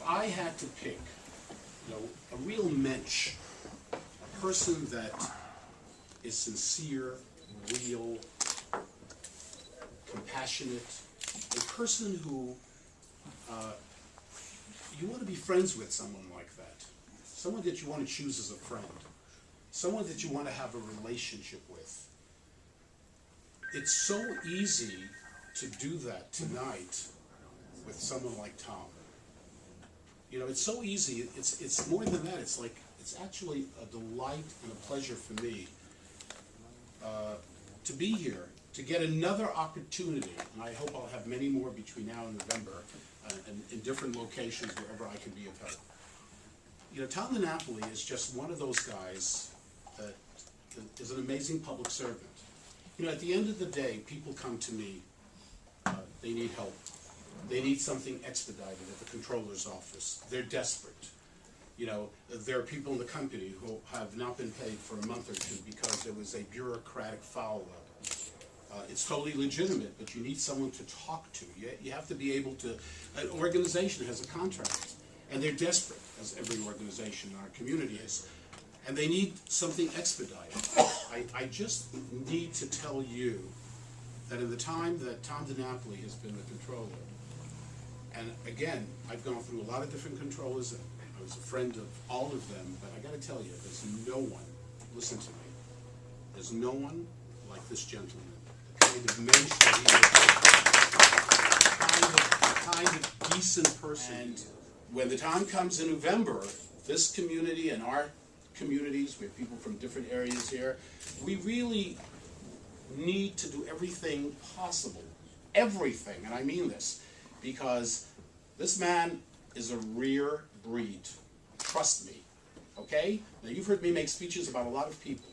I had to pick, a real mensch, a person that is sincere, real, compassionate, a person who you want to be friends with, someone like that, someone that you want to choose as a friend, someone that you want to have a relationship with. It's so easy to do that tonight with someone like Tom. It's so easy. It's more than that. It's actually a delight and a pleasure for me to be here, to get another opportunity, and I hope I'll have many more between now and November, and in different locations wherever I can be of help. Tom DiNAPOLI is just one of those guys that is an amazing public servant. At the end of the day, people come to me, they need help. They need something expedited at the controller's office. They're desperate. There are people in the company who have not been paid for a month or two because there was a bureaucratic foul-up. It's totally legitimate, but you need someone to talk to. You have to be able to. An organization has a contract, and they're desperate, as every organization in our community is, and they need something expedited. I just need to tell you that in the time that Tom DiNAPOLI has been the controller, and again, I've gone through a lot of different controllers, and I was a friend of all of them, but I got to tell you, there's no one, listen to me, there's no one like this gentleman. The kind of mensch that he is, kind of decent person. And when the time comes in November, this community and our communities, we have people from different areas here, we really need to do everything possible, everything, and I mean this, because this man is a rare breed. Trust me, okay? Now, you've heard me make speeches about a lot of people.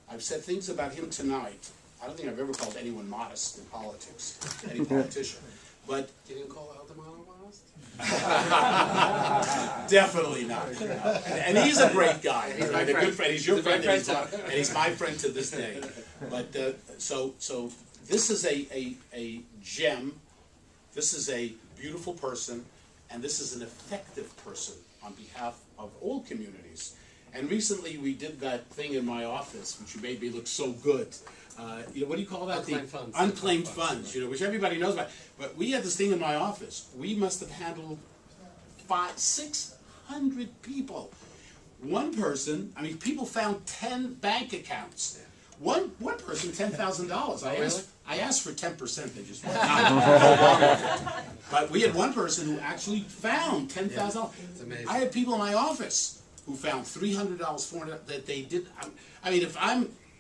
I've said things about him tonight. I don't think I've ever called anyone modest in politics, any politician. But you didn't call Altamano modest? Definitely not. And he's a great guy. He's a good friend. He's your friend, and he's my friend to this day. But so this is a gem. This is a beautiful person, and this is an effective person on behalf of all communities. And recently we did that thing in my office, which you made me look so good. What do you call that? Unclaimed funds. Unclaimed funds, which everybody knows about. But we had this thing in my office. We must have handled 600 people. One person, people found 10 bank accounts. One person, $10,000. I asked for 10%. They just went out. But we had one person who actually found $10,000. It's amazing. I had people in my office who found $300, $400 that they did.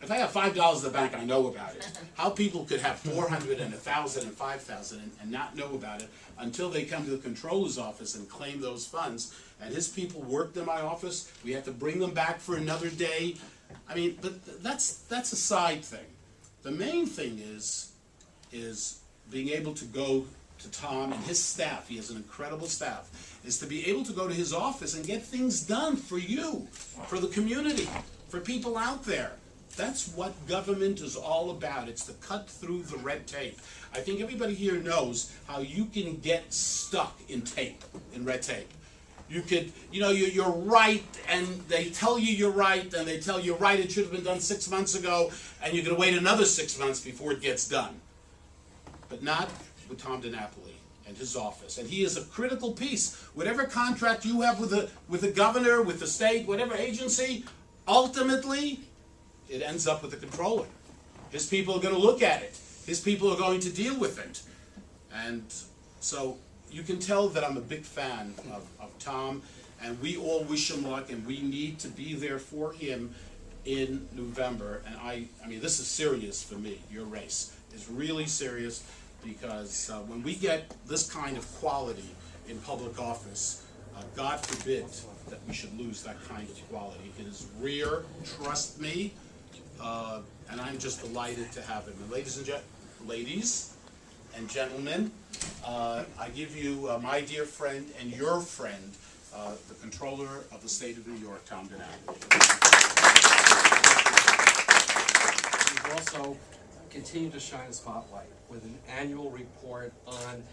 If I have $5 in the bank, I know about it. How people could have 400 and 1,000 and 5,000 and not know about it until they come to the controller's office and claim those funds. And his people worked in my office. We had to bring them back for another day. But that's a side thing. The main thing is being able to go to Tom and his staff. He has an incredible staff. Is to be able to go to his office and get things done for you, for the community, for people out there. That's what government is all about. It's to cut through the red tape. I think everybody here knows how you can get stuck in red tape. You could, you're right, and they tell you you're right, and they tell you right, it should have been done 6 months ago, and you're going to wait another 6 months before it gets done. But not with Tom DiNAPOLI and his office. And he is a critical piece. Whatever contract you have with the governor, with the state, whatever agency, ultimately, it ends up with the controller. His people are going to look at it. His people are going to deal with it. And so you can tell that I'm a big fan of Tom, and we all wish him luck, and we need to be there for him in November. And I mean, this is serious for me. Your race is really serious, because when we get this kind of quality in public office, God forbid that we should lose that kind of quality. It is rare, trust me, and I'm just delighted to have him. And ladies and gentlemen, I give you my dear friend and your friend, the Controller of the State of New York, Tom DiNAPOLI. We've also continued to shine a spotlight with an annual report on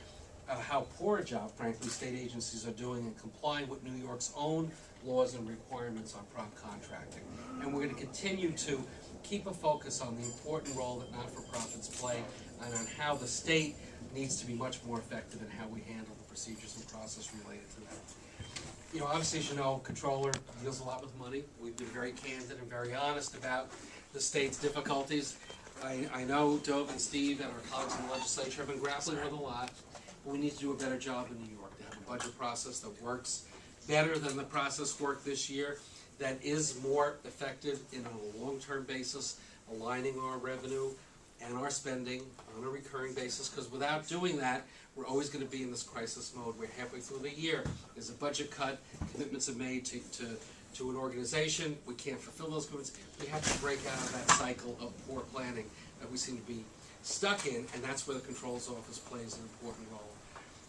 how poor a job, frankly, state agencies are doing in complying with New York's own laws and requirements on prompt contracting. And we're going to continue to keep a focus on the important role that not-for-profits play and on how the state needs to be much more effective in how we handle the procedures and process related to that. You know, obviously, as you know, Controller deals a lot with money. We've been very candid and very honest about the state's difficulties. I know Dove and Steve and our colleagues in the legislature have been grappling with a lot, but we need to do a better job in New York to have a budget process that works better than the process worked this year, that is more effective on a long-term basis, aligning our revenue and our spending on a recurring basis, because without doing that, we're always going to be in this crisis mode. We're halfway through the year, there's a budget cut, commitments are made to an organization, we can't fulfill those commitments. We have to break out of that cycle of poor planning that we seem to be stuck in, and that's where the Controller's Office plays an important role.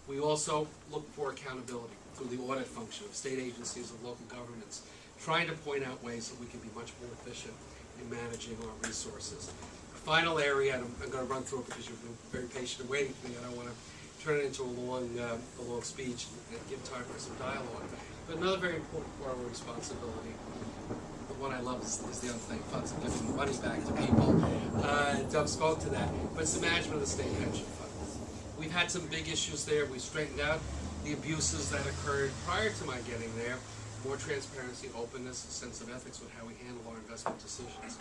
We also look for accountability through the audit function of state agencies and local governments, trying to point out ways that we can be much more efficient in managing our resources. The final area, and I'm going to run through it because you've been very patient and waiting for me, I don't want to turn it into a long speech and give time for some dialogue. But another very important part of our responsibility, the one I love is the unthink funds and giving money back to people. Doug spoke to that, but it's the management of the state pension fund. We've had some big issues there. We straightened out the abuses that occurred prior to my getting there. More transparency, openness, a sense of ethics with how we handle our investment decisions.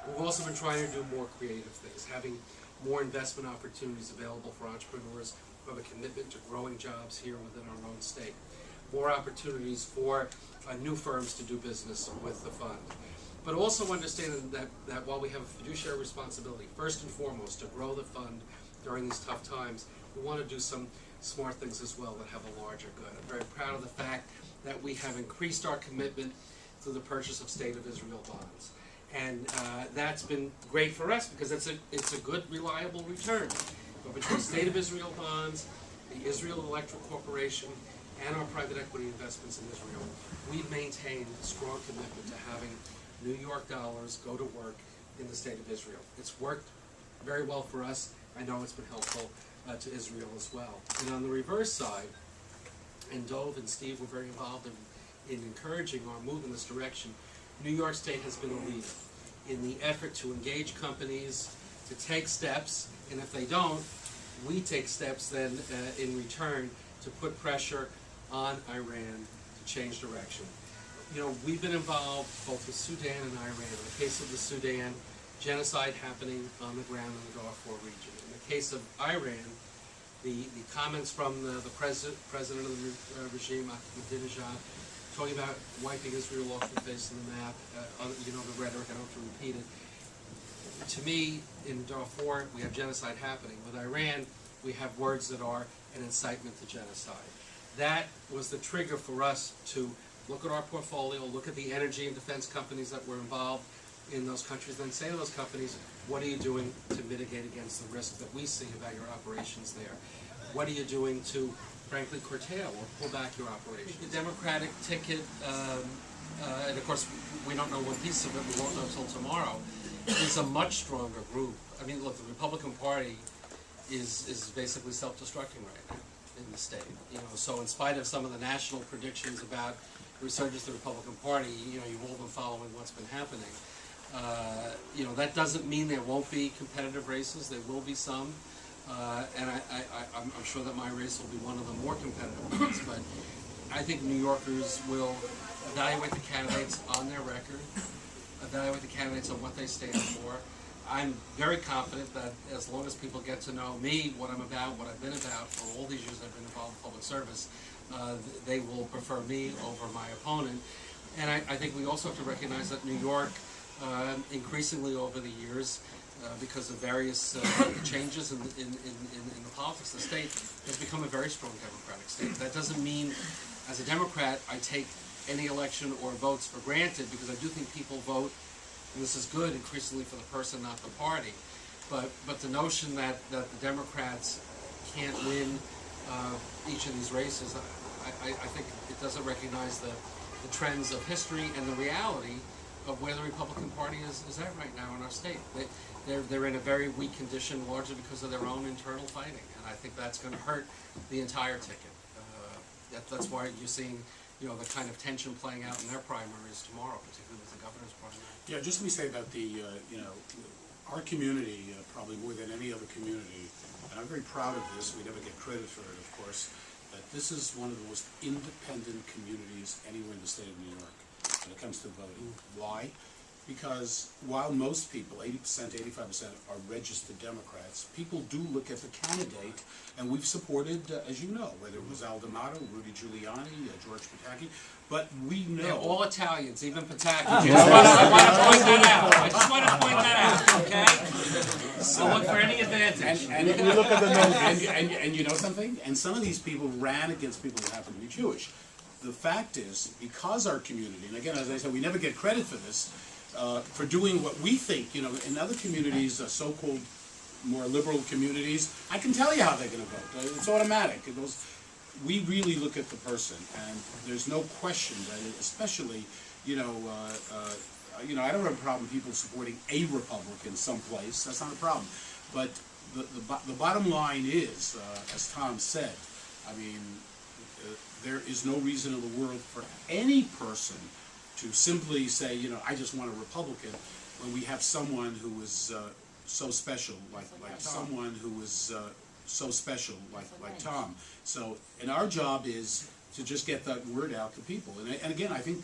We've also been trying to do more creative things, having more investment opportunities available for entrepreneurs who have a commitment to growing jobs here within our own state. More opportunities for new firms to do business with the fund. But also understanding that while we have a fiduciary responsibility, first and foremost, to grow the fund during these tough times, we want to do some smart things as well that have a larger good. I'm very proud of the fact that we have increased our commitment through the purchase of State of Israel bonds. And that's been great for us because it's a good, reliable return. But between State of Israel bonds, the Israel Electric Corporation, and our private equity investments in Israel, we've maintained a strong commitment to having New York dollars go to work in the State of Israel. It's worked very well for us. I know it's been helpful to Israel as well. And on the reverse side, and Dove and Steve were very involved in encouraging our move in this direction, New York State has been a leader in the effort to engage companies to take steps, and if they don't, we take steps then in return to put pressure on Iran to change direction. You know, we've been involved both with Sudan and Iran. In the case of the Sudan, genocide happening on the ground in the Darfur region. In the case of Iran, the comments from the president of the regime, Ahmadinejad, talking about wiping Israel off the face of the map, you know, the rhetoric, I don't have to repeat it. To me, in Darfur, we have genocide happening. With Iran, we have words that are an incitement to genocide. That was the trigger for us to look at our portfolio, look at the energy and defense companies that were involved in those countries, then say to those companies, what are you doing to mitigate against the risk that we see about your operations there? What are you doing to, frankly, curtail or pull back your operations? The Democratic ticket, and of course, we don't know one piece of it, we won't know until tomorrow, is a much stronger group. I mean, look, the Republican Party is basically self-destructing right now in the state. You know, so in spite of some of the national predictions about the resurgence of the Republican Party, you know, you've all been following what's been happening. You know, that doesn't mean there won't be competitive races. There will be some, and I'm sure that my race will be one of the more competitive ones. But I think New Yorkers will evaluate the candidates on their record, evaluate the candidates on what they stand for. I'm very confident that as long as people get to know me, what I'm about, what I've been about for all these years I've been involved in public service, they will prefer me over my opponent. And I think we also have to recognize that New York, increasingly over the years, because of various changes in the politics of the state, has become a very strong Democratic state. That doesn't mean, as a Democrat, I take any election or votes for granted, because I do think people vote, and this is good, increasingly for the person, not the party. But the notion that the Democrats can't win each of these races, I think it doesn't recognize the trends of history and the reality of where the Republican Party is at right now in our state. They're in a very weak condition, largely because of their own internal fighting, and I think that's going to hurt the entire ticket. That's why you're seeing, you know, the kind of tension playing out in their primaries tomorrow, particularly with the governor's primary. Yeah, just let me say about the, you know, our community, probably more than any other community, and I'm very proud of this, we never get credit for it, of course, that this is one of the most independent communities anywhere in the state of New York when it comes to voting. Why? Because while most people, 80%, 85%, are registered Democrats, people do look at the candidate, and we've supported, as you know, whether it was Al D'Amato, Rudy Giuliani, George Pataki, but we know... They're all Italians, even Pataki. I want to point that out. I just want to point that out, okay? So look for any advantage. And if you look at the numbers, and you know something? And some of these people ran against people who happen to be Jewish. The fact is, because our community, and again, as I said, we never get credit for this, for doing what we think, you know, in other communities, so-called more liberal communities, I can tell you how they're going to vote. It's automatic. It goes, we really look at the person, and there's no question that, especially, you know, I don't have a problem with people supporting a Republican someplace. That's not a problem. But the bottom line is, as Tom said, I mean, there is no reason in the world for any person to simply say, you know, I just want a Republican, when we have someone who is so special, like someone who is so special, like Tom. So, and our job is to just get that word out to people. And again, I think,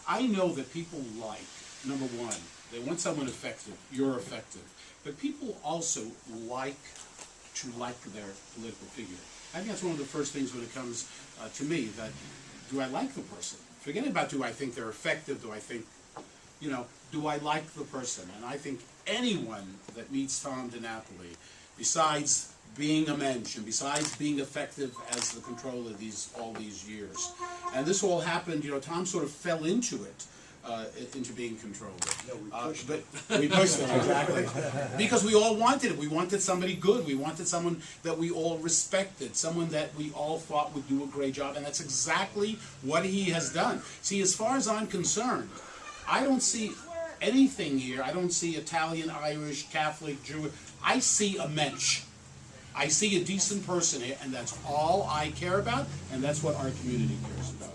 I know that people like, number one, they want someone effective, you're effective, but people also like to like their political figure. I think that's one of the first things when it comes to me, that do I like the person? Forget about do I think they're effective, do I think, you know, do I like the person? And I think anyone that meets Tom DiNAPOLI, besides being a mensch and besides being effective as the controller all these years, and this all happened, you know, Tom sort of fell into it, into being controller. No, we pushed him. We pushed him, exactly. Because we all wanted it. We wanted somebody good. We wanted someone that we all respected, someone that we all thought would do a great job, and that's exactly what he has done. See, as far as I'm concerned, I don't see anything here. I don't see Italian, Irish, Catholic, Jewish. I see a mensch. I see a decent person here, and that's all I care about, and that's what our community cares about.